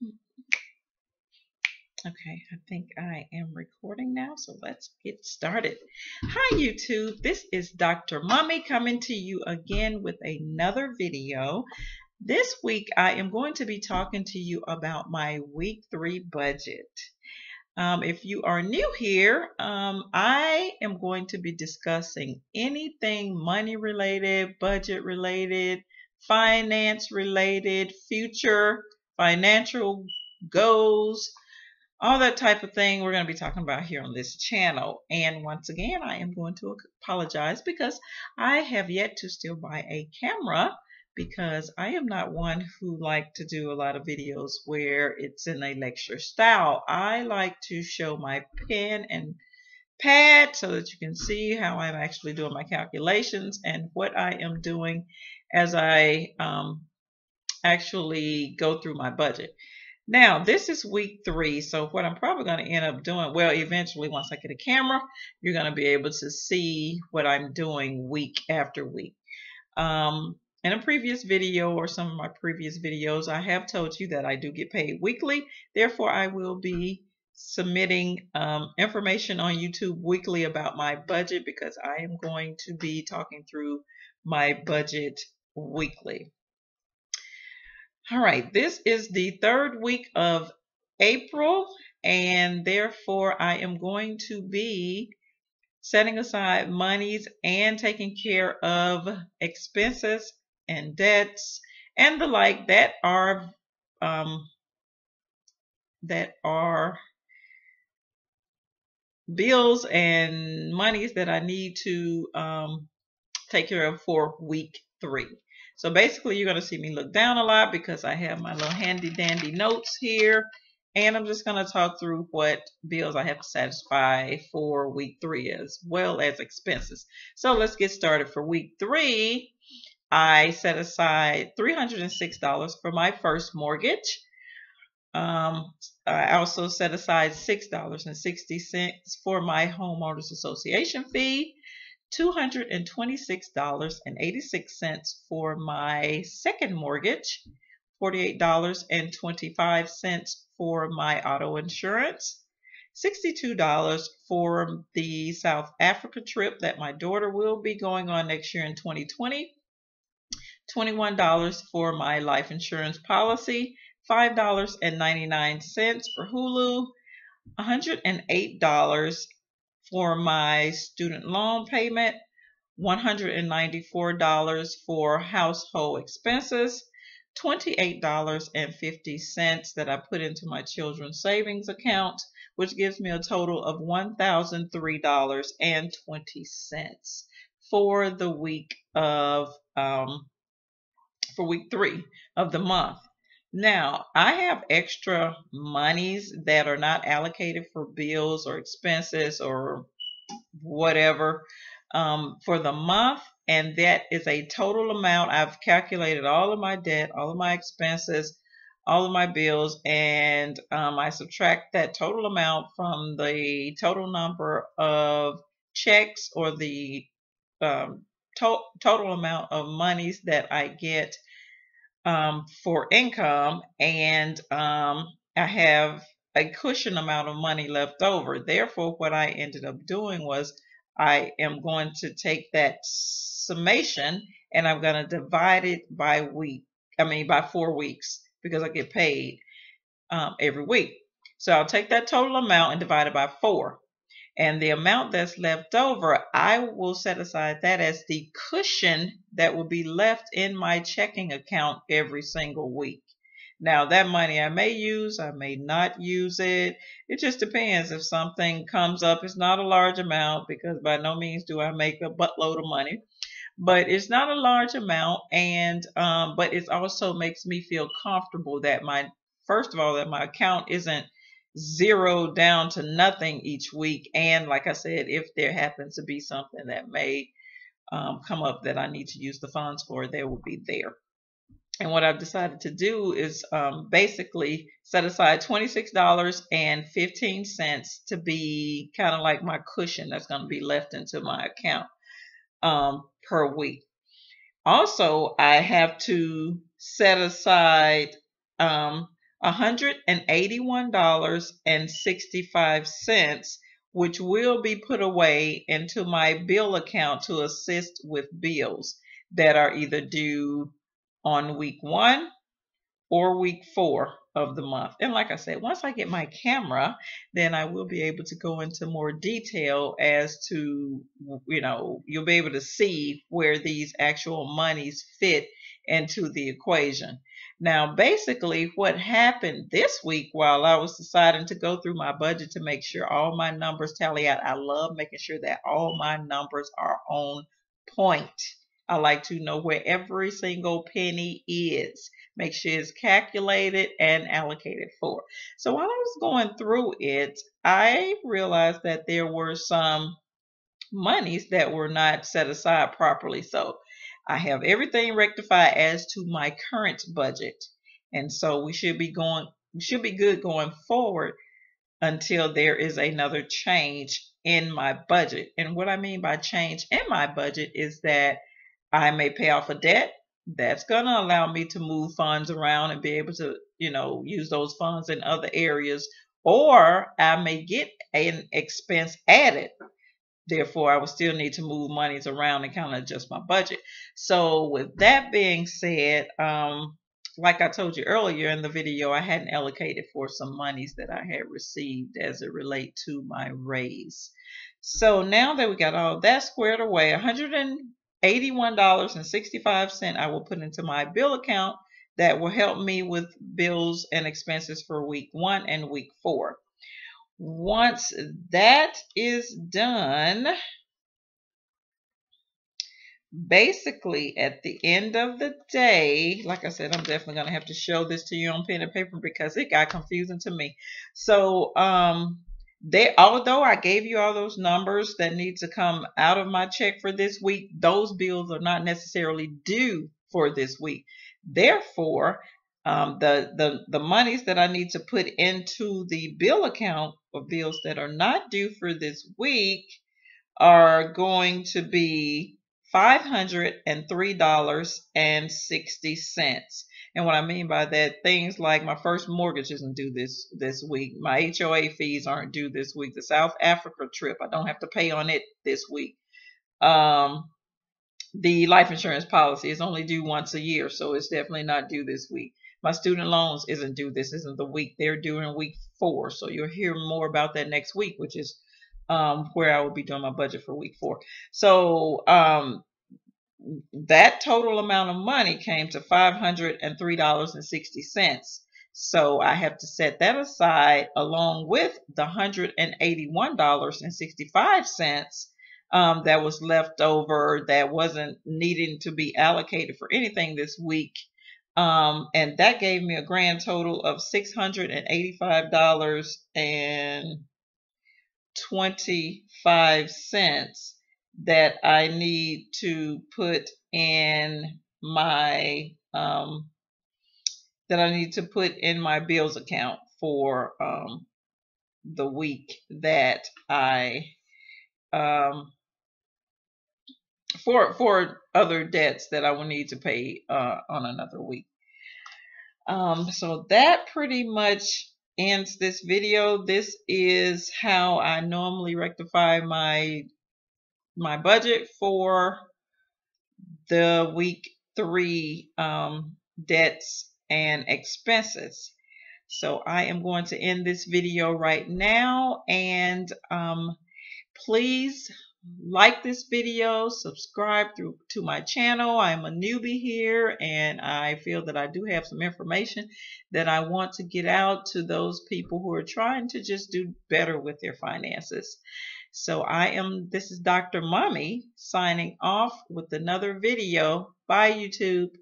Okay, I think I am recording now, so let's get started. Hi YouTube, this is Dr. Mommy coming to you again with another video. This week I am going to be talking to you about my week 3 budget. If you are new here, I am going to be discussing anything money related, budget related, finance related, future financial goals, all that type of thing we're going to be talking about here on this channel. And once again, I am going to apologize because I have yet to still buy a camera, because I am not one who like to do a lot of videos where it's in a lecture style. I like to show my pen and pad so that you can see how I'm actually doing my calculations and what I am doing as I actually go through my budget. Now, this is week 3, so what I'm probably going to end up doing, well, eventually once I get a camera, you're going to be able to see what I'm doing week after week. In a previous video or some of my previous videos, I have told you that I do get paid weekly. Therefore, I will be submitting information on YouTube weekly about my budget, because I am going to be talking through my budget weekly. All right, this is the 3rd week of April, and therefore I am going to be setting aside monies and taking care of expenses and debts and the like um, that are bills and monies that I need to take care of for week 3. So basically, you're going to see me look down a lot because I have my little handy dandy notes here, and I'm just going to talk through what bills I have to satisfy for week 3 as well as expenses. So let's get started. For week 3, I set aside $306 for my first mortgage. I also set aside $6.60 for my homeowners association fee, $226.86 for my second mortgage, $48.25 for my auto insurance, $62 for the South Africa trip that my daughter will be going on next year in 2020, $21 for my life insurance policy, $5.99 for Hulu, $108 for my student loan payment, $194 for household expenses, $28.50 that I put into my children's savings account, which gives me a total of $1,003.20 for the week of for week 3 of the month. Now, I have extra monies that are not allocated for bills or expenses or whatever for the month, and that is a total amount. I've calculated all of my debt, all of my expenses, all of my bills, and I subtract that total amount from the total number of checks or the total amount of monies that I get for income, and I have a cushion amount of money left over. Therefore, what I ended up doing was I am going to take that summation and I'm going to divide it by week. By 4 weeks, because I get paid every week. So I'll take that total amount and divide it by 4. And the amount that's left over, I will set aside that as the cushion that will be left in my checking account every single week. Now, that money I may use, I may not use it. It just depends. If something comes up, it's not a large amount, because by no means do I make a buttload of money. But it's not a large amount, and but it also makes me feel comfortable that first of all, that my account isn't zero down to nothing each week. And like I said, if there happens to be something that may come up that I need to use the funds for, they will be there. And what I've decided to do is basically set aside $26.15 to be kind of like my cushion that's going to be left into my account per week. Also, I have to set aside $181.65, which will be put away into my bill account to assist with bills that are either due on week 1 or week 4 of the month. And like I said, once I get my camera, then I will be able to go into more detail as to, you'll be able to see where these actual monies fit into the equation. Now, basically, what happened this week while I was deciding to go through my budget to make sure all my numbers tally out, I love making sure that all my numbers are on point. I like to know where every single penny is. Make sure it's calculated and allocated for. So while I was going through it, I realized that there were some monies that were not set aside properly. So I have everything rectified as to my current budget. And so we should be good going forward until there is another change in my budget. And what I mean by change in my budget is that I may pay off a debt. That's going to allow me to move funds around and be able to, use those funds in other areas. Or I may get an expense added. Therefore, I would still need to move monies around and kind of adjust my budget. So with that being said, like I told you earlier in the video, I hadn't allocated for some monies that I had received as it relate to my raise. So now that we got all that squared away, $181.65 I will put into my bill account that will help me with bills and expenses for week 1 and week 4. Once that is done, basically at the end of the day, like I said, I'm definitely going to have to show this to you on pen and paper because it got confusing to me. So although I gave you all those numbers that need to come out of my check for this week, those bills are not necessarily due for this week. Therefore, the monies that I need to put into the bill account for bills that are not due for this week are going to be $503.60. And what I mean by that, things like my first mortgage isn't due this week. My HOA fees aren't due this week. The South Africa trip, I don't have to pay on it this week. The life insurance policy is only due once a year, so it's definitely not due this week. My student loans isn't due. This isn't the week. They're due in week 4, so you'll hear more about that next week, which is where I will be doing my budget for week 4. So that total amount of money came to $503.60. So I have to set that aside along with the $181.65 that was left over that wasn't needing to be allocated for anything this week. And that gave me a grand total of $685.25 that I need to put in my bills account for the week that I for other debts that I will need to pay on another week. So that pretty much ends this video. This is how I normally rectify my budget for the week 3 debts and expenses. So I am going to end this video right now, and please like this video, subscribe to my channel. I'm a newbie here, and I feel that I do have some information that I want to get out to those people who are trying to just do better with their finances. So this is Dr. Mommy signing off with another video. Bye, YouTube.